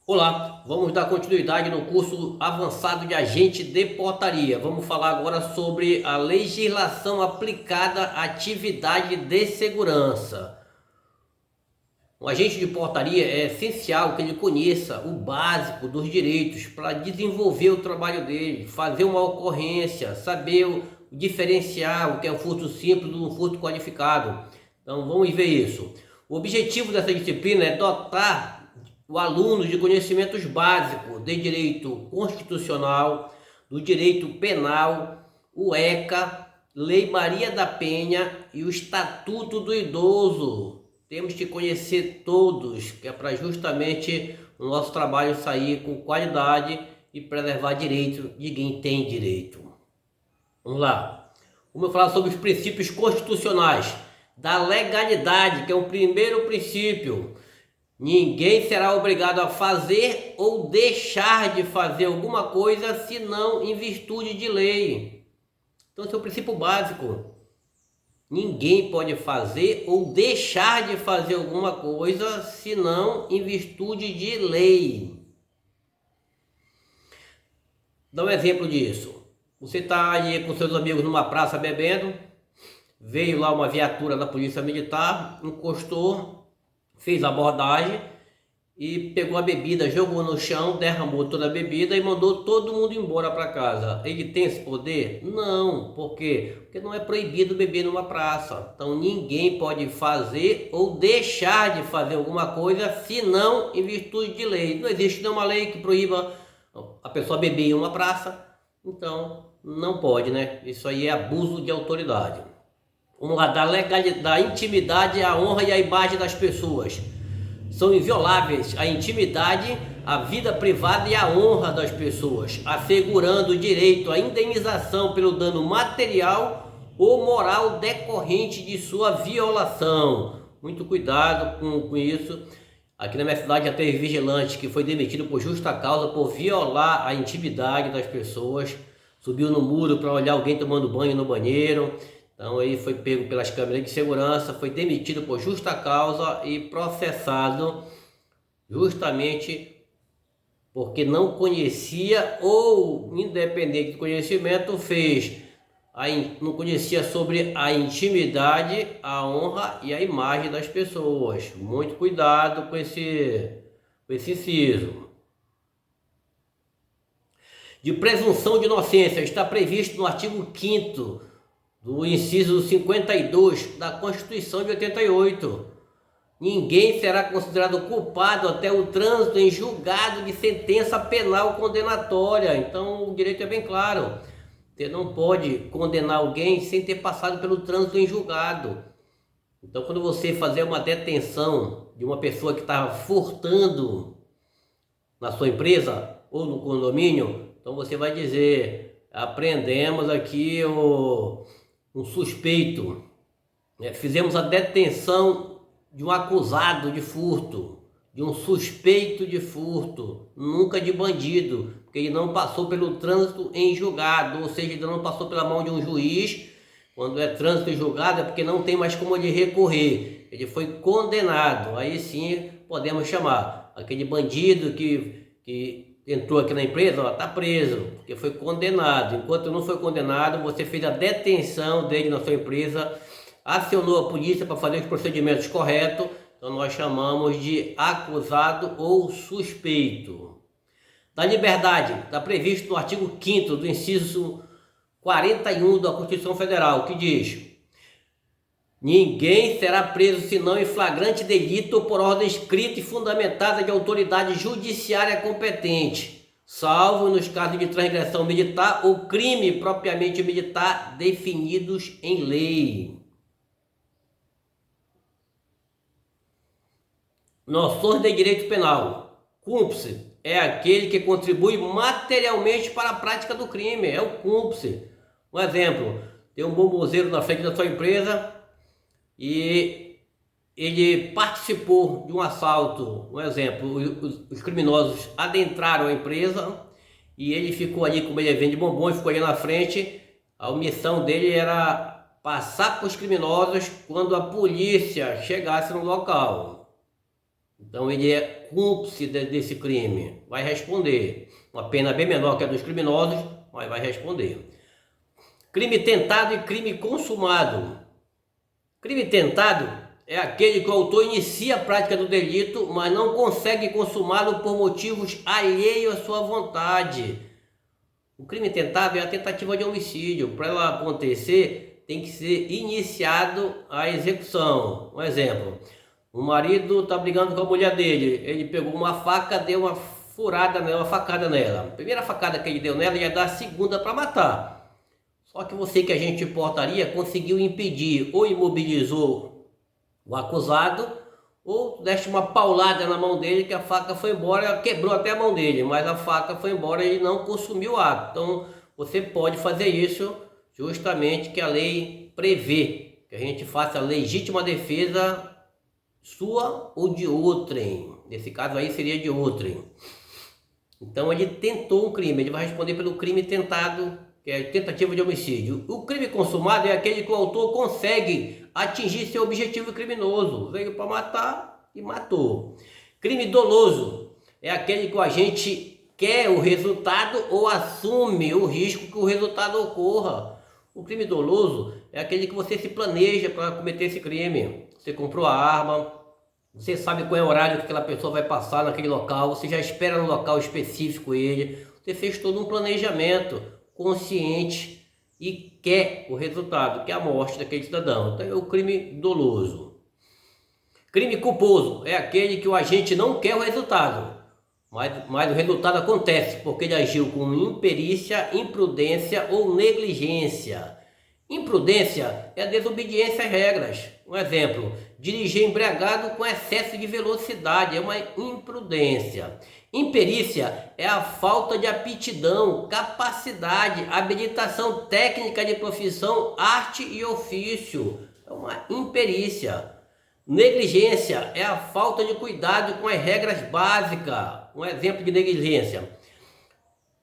Olá, vamos dar continuidade no curso avançado de agente de portaria. Vamos falar agora sobre a legislação aplicada à atividade de segurança. Um agente de portaria é essencial que ele conheça o básico dos direitos para desenvolver o trabalho dele, fazer uma ocorrência, saber diferenciar o que é um furto simples de um furto qualificado. Então vamos ver isso. O objetivo dessa disciplina é dotar o aluno de conhecimentos básicos de direito constitucional, do direito penal, o ECA, Lei Maria da Penha e o Estatuto do Idoso. Temos que conhecer todos, que é para justamente o nosso trabalho sair com qualidade e preservar direito de quem tem direito. Vamos lá. Vamos falar sobre os princípios constitucionais da legalidade, que é o primeiro princípio. Ninguém será obrigado a fazer ou deixar de fazer alguma coisa senão em virtude de lei. Então esse é o princípio básico. Ninguém pode fazer ou deixar de fazer alguma coisa senão em virtude de lei. Dá um exemplo disso. Você está aí com seus amigos numa praça bebendo, veio lá uma viatura da polícia militar, encostou, fez a abordagem e pegou a bebida, jogou no chão, derramou toda a bebida e mandou todo mundo embora para casa. Ele tem esse poder? Não. Por quê? Porque não é proibido beber numa praça. Então ninguém pode fazer ou deixar de fazer alguma coisa senão em virtude de lei. Não existe nenhuma lei que proíba a pessoa beber em uma praça. Então não pode, né? Isso aí é abuso de autoridade. Vamos lá, da legalidade, da intimidade, a honra e a imagem das pessoas. São invioláveis a intimidade, a vida privada e a honra das pessoas, assegurando o direito à indenização pelo dano material ou moral decorrente de sua violação. Muito cuidado com isso. Aqui na minha cidade já teve vigilante que foi demitido por justa causa por violar a intimidade das pessoas. Subiu no muro para olhar alguém tomando banho no banheiro. Então aí foi pego pelas câmeras de segurança, foi demitido por justa causa e processado justamente porque não conhecia ou, independente do conhecimento, não conhecia sobre a intimidade, a honra e a imagem das pessoas. Muito cuidado com esse inciso. De presunção de inocência, está previsto no artigo 5º do inciso 52 da Constituição de 88. Ninguém será considerado culpado até o trânsito em julgado de sentença penal condenatória. Então o direito é bem claro. Você não pode condenar alguém sem ter passado pelo trânsito em julgado. Então quando você fazer uma detenção de uma pessoa que está furtando na sua empresa ou no condomínio, então você vai dizer: apreendemos aqui um suspeito, fizemos a detenção de um acusado de furto, de um suspeito de furto, nunca de bandido, porque ele não passou pelo trânsito em julgado, ou seja, ele não passou pela mão de um juiz. Quando é trânsito em julgado é porque não tem mais como ele recorrer, ele foi condenado. Aí sim podemos chamar aquele bandido que entrou aqui na empresa, está preso, porque foi condenado. Enquanto não foi condenado, você fez a detenção dele na sua empresa, acionou a polícia para fazer os procedimentos corretos, então nós chamamos de acusado ou suspeito. Da liberdade, está previsto no artigo 5º do inciso 41 da Constituição Federal, que diz: ninguém será preso senão em flagrante delito ou por ordem escrita e fundamentada de autoridade judiciária competente, salvo nos casos de transgressão militar ou crime propriamente militar definidos em lei. Noções de direito penal. Cúmplice é aquele que contribui materialmente para a prática do crime, é o cúmplice. Um exemplo: tem um bombozeiro na frente da sua empresa e ele participou de um assalto. Um exemplo: os criminosos adentraram a empresa e ele ficou ali, como ele vende bombons, ficou ali na frente. A omissão dele era passar para os criminosos quando a polícia chegasse no local. Então ele é cúmplice desse crime, vai responder. Uma pena bem menor que a dos criminosos, mas vai responder. Crime tentado e crime consumado. Crime tentado é aquele que o autor inicia a prática do delito, mas não consegue consumá-lo por motivos alheios à sua vontade. O crime tentado é a tentativa de homicídio. Para ela acontecer, tem que ser iniciado a execução. Um exemplo: o marido está brigando com a mulher dele, ele pegou uma faca, deu uma furada nela, uma facada nela. A primeira facada que ele deu nela ia dar a segunda para matar. Só que você, que a gente de portaria, conseguiu impedir ou imobilizou o acusado, ou deste uma paulada na mão dele que a faca foi embora, quebrou até a mão dele, mas a faca foi embora e ele não consumiu o ato. Então você pode fazer isso justamente que a lei prevê, que a gente faça legítima defesa sua ou de outrem. Nesse caso aí seria de outrem. Então ele tentou um crime, ele vai responder pelo crime tentado, que é tentativa de homicídio. O crime consumado é aquele que o autor consegue atingir seu objetivo criminoso. Veio para matar e matou. Crime doloso é aquele que o agente quer o resultado ou assume o risco que o resultado ocorra. O crime doloso é aquele que você se planeja para cometer esse crime. Você comprou a arma, você sabe qual é o horário que aquela pessoa vai passar naquele local, você já espera no local específico ele, você fez todo um planejamento consciente e quer o resultado, que é a morte daquele cidadão. Então é o crime doloso. Crime culposo é aquele que o agente não quer o resultado, mas o resultado acontece porque ele agiu com imperícia, imprudência ou negligência. Imprudência é a desobediência às regras. Um exemplo: dirigir embriagado com excesso de velocidade é uma imprudência. Imperícia é a falta de aptidão, capacidade, habilitação técnica de profissão, arte e ofício. É uma imperícia. Negligência é a falta de cuidado com as regras básicas. Um exemplo de negligência: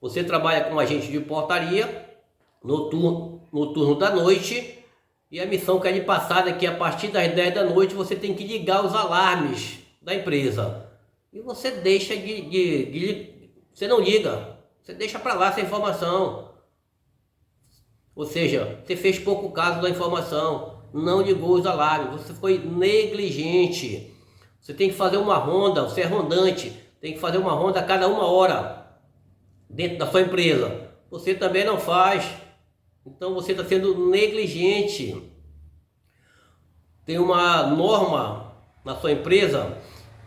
você trabalha com um agente de portaria no turno da noite, e a missão que é de passada é que a partir das 10 da noite você tem que ligar os alarmes da empresa. E você deixa você não liga, você deixa para lá essa informação. Ou seja, você fez pouco caso da informação, não ligou os alarmes, você foi negligente. Você tem que fazer uma ronda, você é rondante, tem que fazer uma ronda a cada 1 hora dentro da sua empresa. Você também não faz. Então você está sendo negligente. Tem uma norma na sua empresa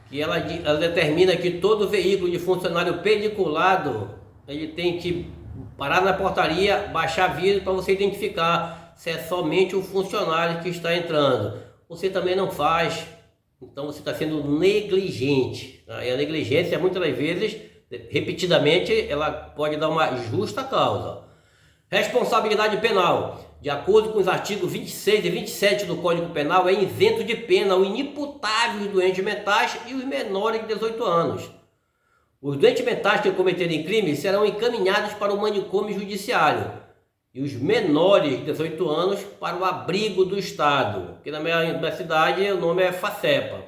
que ela determina que todo veículo de funcionário pediculado, ele tem que parar na portaria, baixar vidro para você identificar se é somente o funcionário que está entrando. Você também não faz. Então você está sendo negligente. E a negligência, muitas das vezes, repetidamente, ela pode dar uma justa causa. Responsabilidade penal. De acordo com os artigos 26 e 27 do Código Penal, é isento de pena o inimputável os doentes mentais e os menores de 18 anos. Os doentes mentais que cometerem crimes serão encaminhados para o manicômio judiciário e os menores de 18 anos para o abrigo do Estado, que na minha cidade o nome é FACEPA.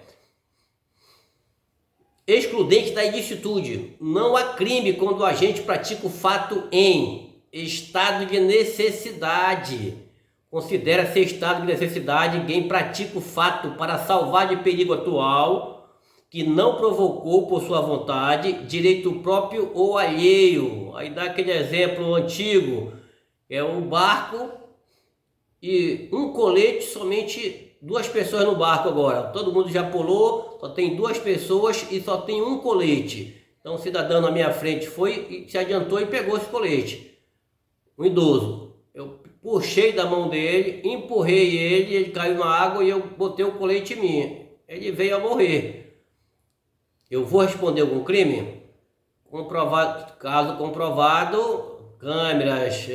Excludente da ilicitude. Não há crime quando o agente pratica o fato em estado de necessidade. Considera-se estado de necessidade quem pratica o fato para salvar de perigo atual, que não provocou por sua vontade, direito próprio ou alheio. Aí dá aquele exemplo antigo, é um barco e um colete, somente 2 pessoas no barco agora. Todo mundo já pulou, só tem 2 pessoas e só tem um colete. Então o cidadão na minha frente foi e se adiantou e pegou esse colete. Um idoso, eu puxei da mão dele, empurrei ele caiu na água e eu botei o colete em mim. Ele veio a morrer. Eu vou responder algum crime? Comprovado, caso comprovado, câmeras,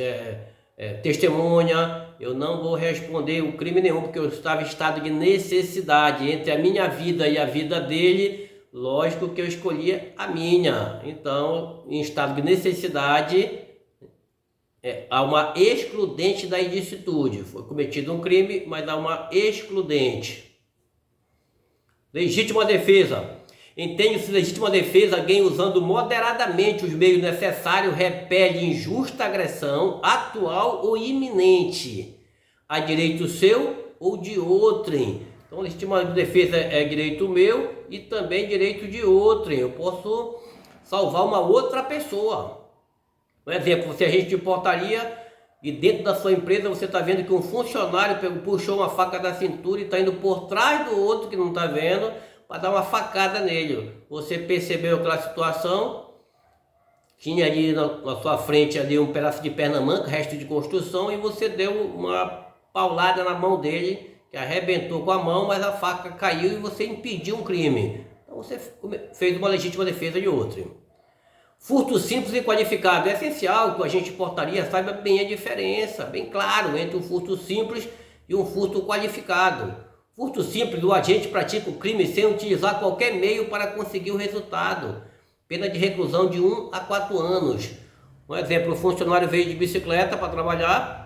testemunha, eu não vou responder o crime nenhum, porque eu estava em estado de necessidade entre a minha vida e a vida dele. Lógico que eu escolhi a minha. Então, em estado de necessidade, há uma excludente da ilicitude. Foi cometido um crime, mas há uma excludente. Legítima defesa Entende-se legítima defesa alguém usando moderadamente os meios necessários repele injusta agressão atual ou iminente a direito seu ou de outrem. Então, legítima defesa é direito meu e também direito de outrem. Eu posso salvar uma outra pessoa. Por exemplo, você é agente de portaria e dentro da sua empresa você está vendo que um funcionário puxou uma faca da cintura e está indo por trás do outro que não está vendo para dar uma facada nele. Você percebeu aquela situação, tinha ali na sua frente ali um pedaço de perna manca, resto de construção, e você deu uma paulada na mão dele, que arrebentou com a mão, mas a faca caiu e você impediu um crime. Então você fez uma legítima defesa de outro. Furto simples e qualificado. É essencial que o agente de portaria saiba bem a diferença, bem claro, entre um furto simples e um furto qualificado. Furto simples, o agente pratica o crime sem utilizar qualquer meio para conseguir o resultado. Pena de reclusão de 1 a 4 anos. Um exemplo, o funcionário veio de bicicleta para trabalhar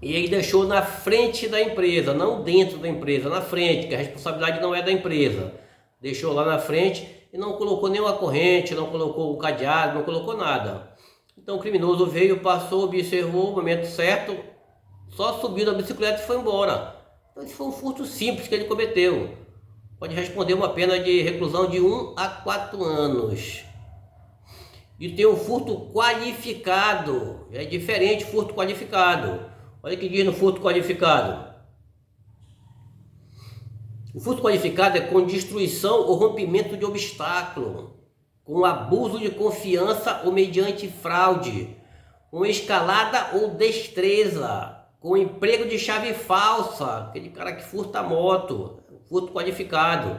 e ele deixou na frente da empresa, não dentro da empresa, na frente, que a responsabilidade não é da empresa. Deixou lá na frente e não colocou nenhuma corrente, não colocou o cadeado, não colocou nada. Então o criminoso veio, passou, observou o momento certo, só subiu da bicicleta e foi embora. Então esse foi um furto simples que ele cometeu. Pode responder uma pena de reclusão de 1 a 4 anos. E tem o furto qualificado. É diferente furto qualificado. Olha o que diz no furto qualificado. O furto qualificado é com destruição ou rompimento de obstáculo, com abuso de confiança ou mediante fraude, com escalada ou destreza, com emprego de chave falsa, aquele cara que furta a moto, furto qualificado,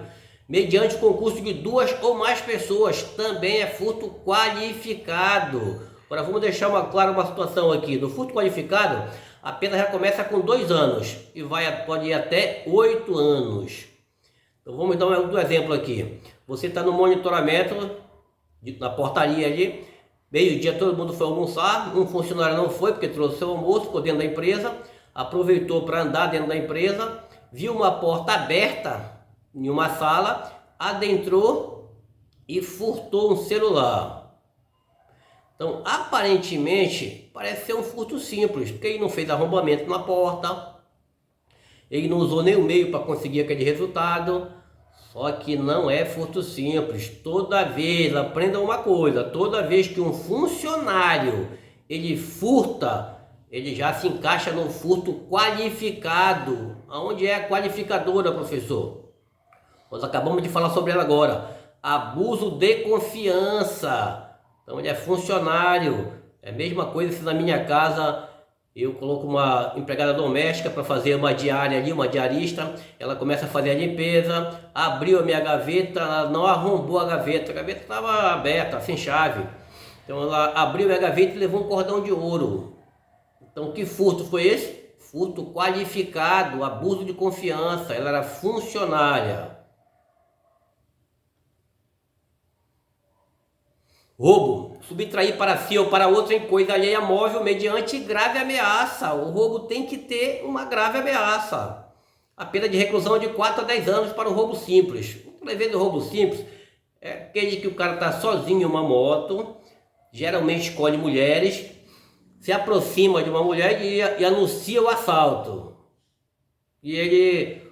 mediante concurso de 2 ou mais pessoas, também é furto qualificado. Agora vamos deixar clara uma situação aqui. No furto qualificado, a pena já começa com 2 anos e pode ir até 8 anos. Então vamos dar um exemplo aqui. Você está no monitoramento, na portaria ali, meio-dia todo mundo foi almoçar, um funcionário não foi porque trouxe seu almoço, ficou dentro da empresa, aproveitou para andar dentro da empresa, viu uma porta aberta em uma sala, adentrou e furtou um celular. Então, aparentemente, parece ser um furto simples, porque ele não fez arrombamento na porta, ele não usou nenhum meio para conseguir aquele resultado, só que não é furto simples. Toda vez, aprenda uma coisa, toda vez que um funcionário, ele furta, ele já se encaixa no furto qualificado. Aonde é a qualificadora, professor? Nós acabamos de falar sobre ela agora. Abuso de confiança. Então ele é funcionário. É a mesma coisa se na minha casa eu coloco uma empregada doméstica para fazer uma diária ali, uma diarista. Ela começa a fazer a limpeza, abriu a minha gaveta, ela não arrombou a gaveta estava aberta, sem chave. Então ela abriu a minha gaveta e levou um cordão de ouro. Então que furto foi esse? Furto qualificado, abuso de confiança. Ela era funcionária. Roubo, subtrair para si ou para outro em coisa alheia móvel mediante grave ameaça. O roubo tem que ter uma grave ameaça. A pena de reclusão é de 4 a 10 anos para o roubo simples. O levei do roubo simples é aquele que o cara está sozinho em uma moto, geralmente escolhe mulheres, se aproxima de uma mulher e anuncia o assalto. E ele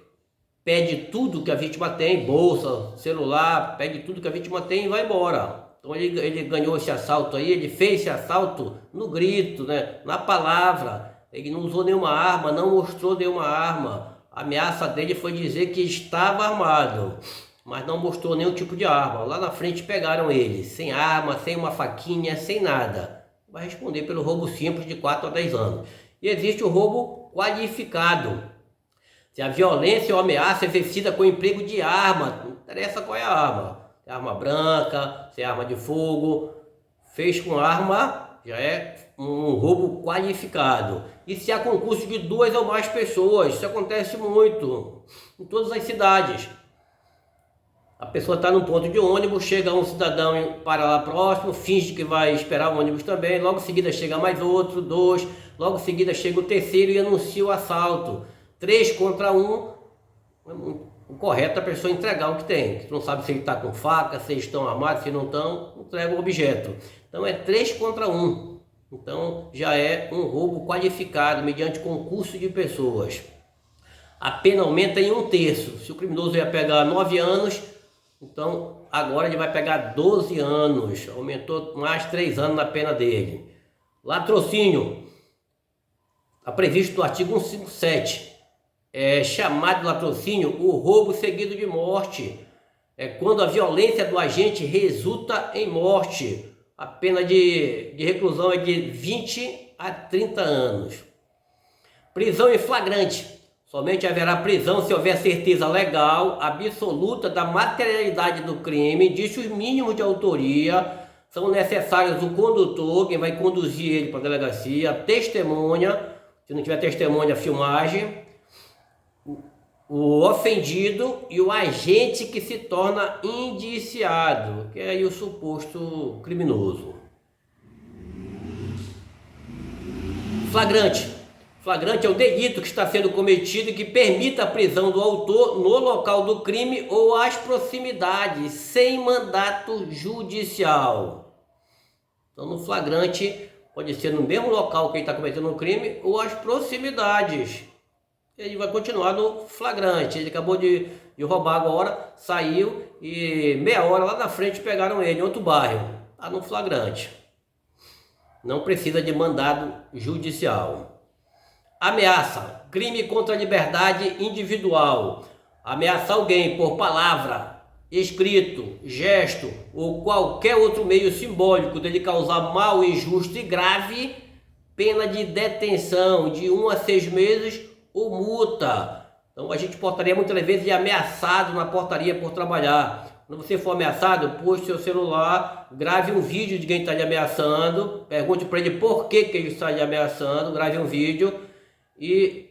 pede tudo que a vítima tem, bolsa, celular, pede tudo que a vítima tem e vai embora. Então ele ganhou esse assalto aí, ele fez esse assalto no grito, né? Na palavra. Ele não usou nenhuma arma, não mostrou nenhuma arma. A ameaça dele foi dizer que estava armado, mas não mostrou nenhum tipo de arma. Lá na frente pegaram ele, sem arma, sem uma faquinha, sem nada. Vai responder pelo roubo simples de 4 a 10 anos. E existe o roubo qualificado. Se a violência ou ameaça é exercida com emprego de arma, não interessa qual é a arma. Se é arma branca, se é arma de fogo, fez com arma, já é um roubo qualificado. E se há concurso de 2 ou mais pessoas, isso acontece muito, em todas as cidades. A pessoa está num ponto de ônibus, chega um cidadão para lá próximo, finge que vai esperar o ônibus também, logo em seguida chega mais outro, 2, logo em seguida chega o terceiro e anuncia o assalto. 3 contra 1, o correto é a pessoa entregar o que tem. Você não sabe se ele está com faca, se eles estão armados, se não estão, entrega o objeto. Então é 3 contra 1. Então já é um roubo qualificado mediante concurso de pessoas. A pena aumenta em 1/3. Se o criminoso ia pegar 9 anos, então agora ele vai pegar 12 anos. Aumentou mais 3 anos na pena dele. Latrocínio. Está previsto no artigo 157. É chamado de latrocínio o roubo seguido de morte. É quando a violência do agente resulta em morte. A pena de reclusão é de 20 a 30 anos. Prisão em flagrante. Somente haverá prisão se houver certeza legal, absoluta da materialidade do crime, indícios mínimos de autoria. São necessários o condutor, quem vai conduzir ele para a delegacia, a testemunha, se não tiver testemunha, filmagem, o ofendido e o agente que se torna indiciado, que é aí o suposto criminoso. Flagrante. Flagrante é o delito que está sendo cometido e que permita a prisão do autor no local do crime ou às proximidades, sem mandato judicial. Então, no flagrante, pode ser no mesmo local que ele está cometendo o crime ou às proximidades. Ele vai continuar no flagrante. Ele acabou de roubar agora, saiu e meia hora lá na frente pegaram ele em outro bairro. Está no flagrante. Não precisa de mandado judicial. Ameaça. Crime contra a liberdade individual. Ameaçar alguém por palavra, escrito, gesto ou qualquer outro meio simbólico dele causar mal, injusto e grave, pena de detenção de 1 a 6 meses ou multa. Então a gente portaria muitas vezes de ameaçado na portaria por trabalhar. Quando você for ameaçado, puxe seu celular, grave um vídeo de quem está lhe ameaçando, pergunte para ele por que ele está lhe ameaçando, grave um vídeo e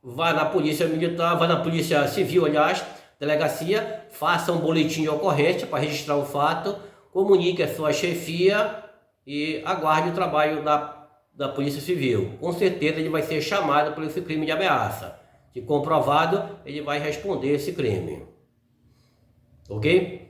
vá na polícia militar, vá na polícia civil, aliás, delegacia, faça um boletim de ocorrência para registrar o fato, comunique a sua chefia e aguarde o trabalho da Polícia Civil. Com certeza ele vai ser chamado por esse crime de ameaça. Se comprovado, ele vai responder esse crime. Ok?